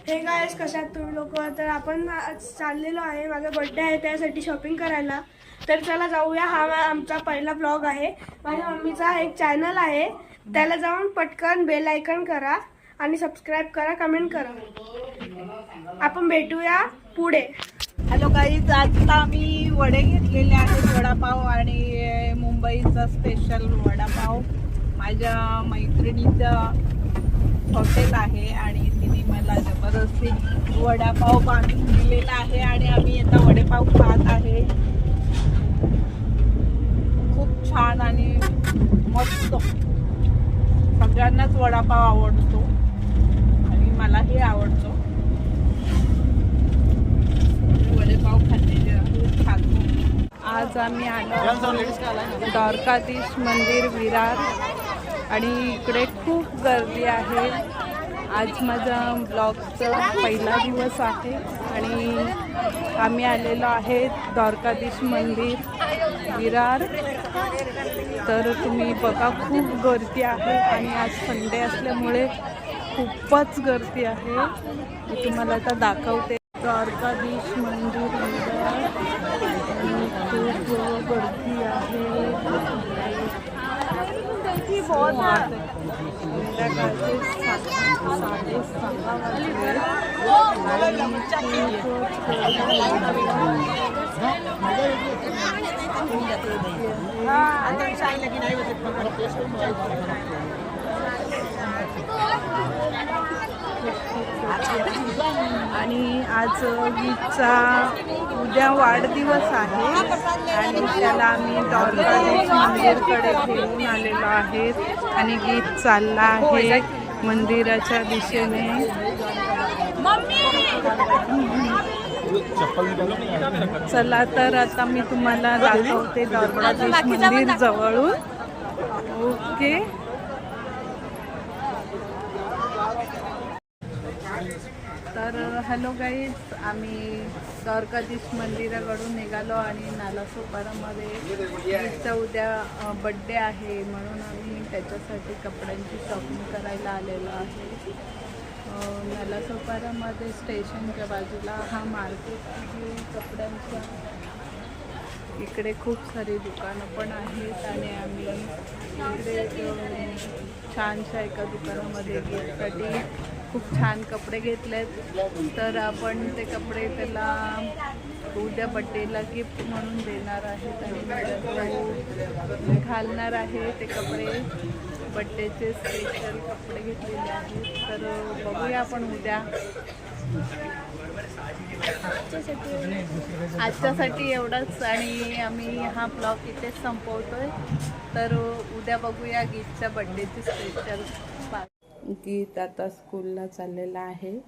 Hey guys, कशा आहात तुम्ही लोक? तर आपण आज चाललेलो आहे, माझा बर्थडे आहे त्यासाठी शॉपिंग करायला. तर चला जाऊया. हा आमचा पहिला ब्लॉग आहे. माझ्या मम्मीचा एक चॅनल आहे, त्याला जाऊन पटकन बेल आयकॉन करा आणि सबस्क्राइब करा, कमेंट करा. आपण भेटूया पुढे. हॅलो गाईज, आता आम्ही वडे घेतलेले आहेत, वडापाव आणि मुंबईचा स्पेशल वडापाव. माझ्या मैत्रिणीचं हॉटेल आहे आणि तिने मला जबरदस्ती वडापाव बांधून दिलेला आहे आणि आम्ही आता वडेपाव खात आहे. खूप छान आणि मस्त. सगळ्यांनाच वडापाव आवडतो आणि मलाही आवडतो. वडेपाव खाल्लेले खातो. आज आम्ही आलो द्वारकाधीश मंदिर विरार आणि इकडे खूप गर्दी आहे. आज माझा ब्लॉगचा पहिला दिवस आहे आणि आम्ही आलेलो आहे द्वारकाधीश मंदिर विरार. तर तुम्ही बघा, खूप गर्दी आहे आणि आज संडे असल्यामुळे खूपच गर्दी आहे. मी तुम्हाला आता दाखवते. द्वारकाधीश मंदिर विरार खूप गर्दी आहे. आणि आज गीतचा उद्या वाढदिवस आहे आणि त्याला आम्ही द्वारकाधीश मंदिरकडे घेऊन आलेलो आहे आणि गीत चालला आहे मंदिराच्या दिशेने. चला तर आता मी तुम्हाला दाखवते द्वारकाधीश मंदिर जवळून. ओके. तर हॅलो गाईज, आम्ही द्वारकाधीश मंदिराकडून निघालो आणि नालासोपारामध्ये गीतचा उद्या बड्डे आहे म्हणून आम्ही त्याच्यासाठी कपड्यांची शॉपिंग करायला आलेलो आहे. नालासोपारामध्ये स्टेशनच्या बाजूला हा मार्केट आहे कपड्यांचा. इकडे खूप सारी दुकानं पण आहेत आणि आम्ही इकडे छानशा एका दुकानामध्ये गिफ्टसाठी खूप छान कपडे घेतलेत. तर आपण ते कपडे त्याला उद्या बड्डेला गिफ्ट म्हणून देणार आहेत आणि घालणार आहे. ते कपडे बड्डेचे स्पेशल कपडे घेतलेले आहेत. तर बघूया आपण उद्या. आजच्यासाठी एवढंच आणि आम्ही हा ब्लॉग इथेच संपवतोय. तर उद्या बघूया गीतच्या बड्डेची स्पेशल. गीत आता स्कूलला चाललेला आहे.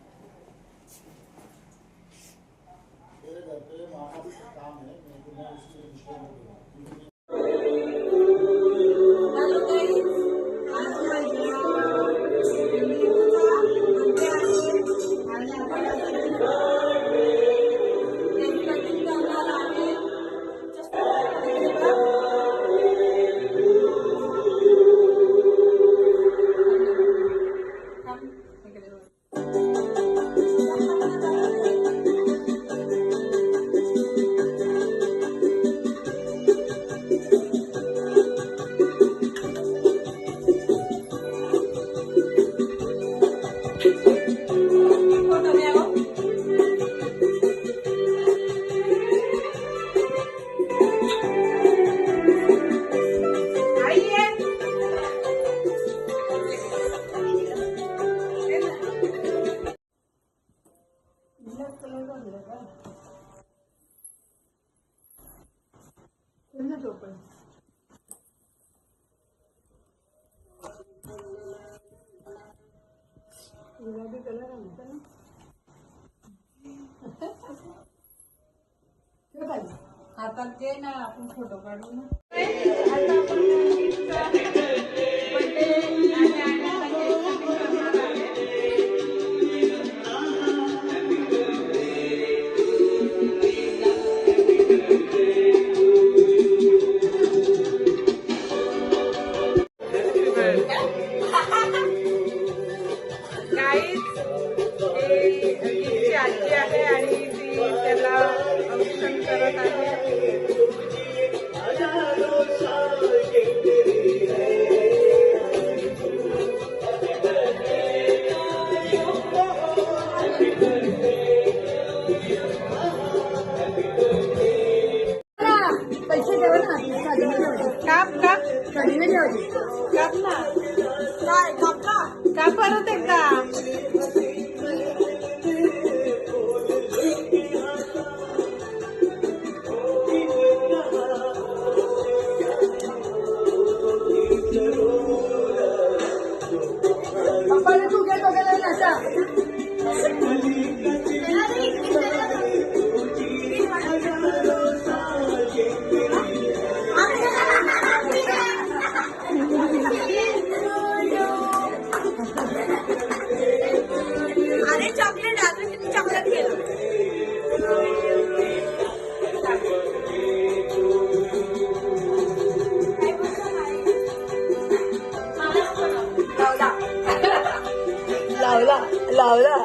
आता ते ना आपण फोटो काढू ना. गाइस करत आहे. पैसे देऊ ना काप काप कधीने ठेवली काप ना. काय कापला का परत एकदा. पप्पाने तू घे बघायला नाचा अरे चॉकलेट अजून किती चॉकलेट केलं लावला लावला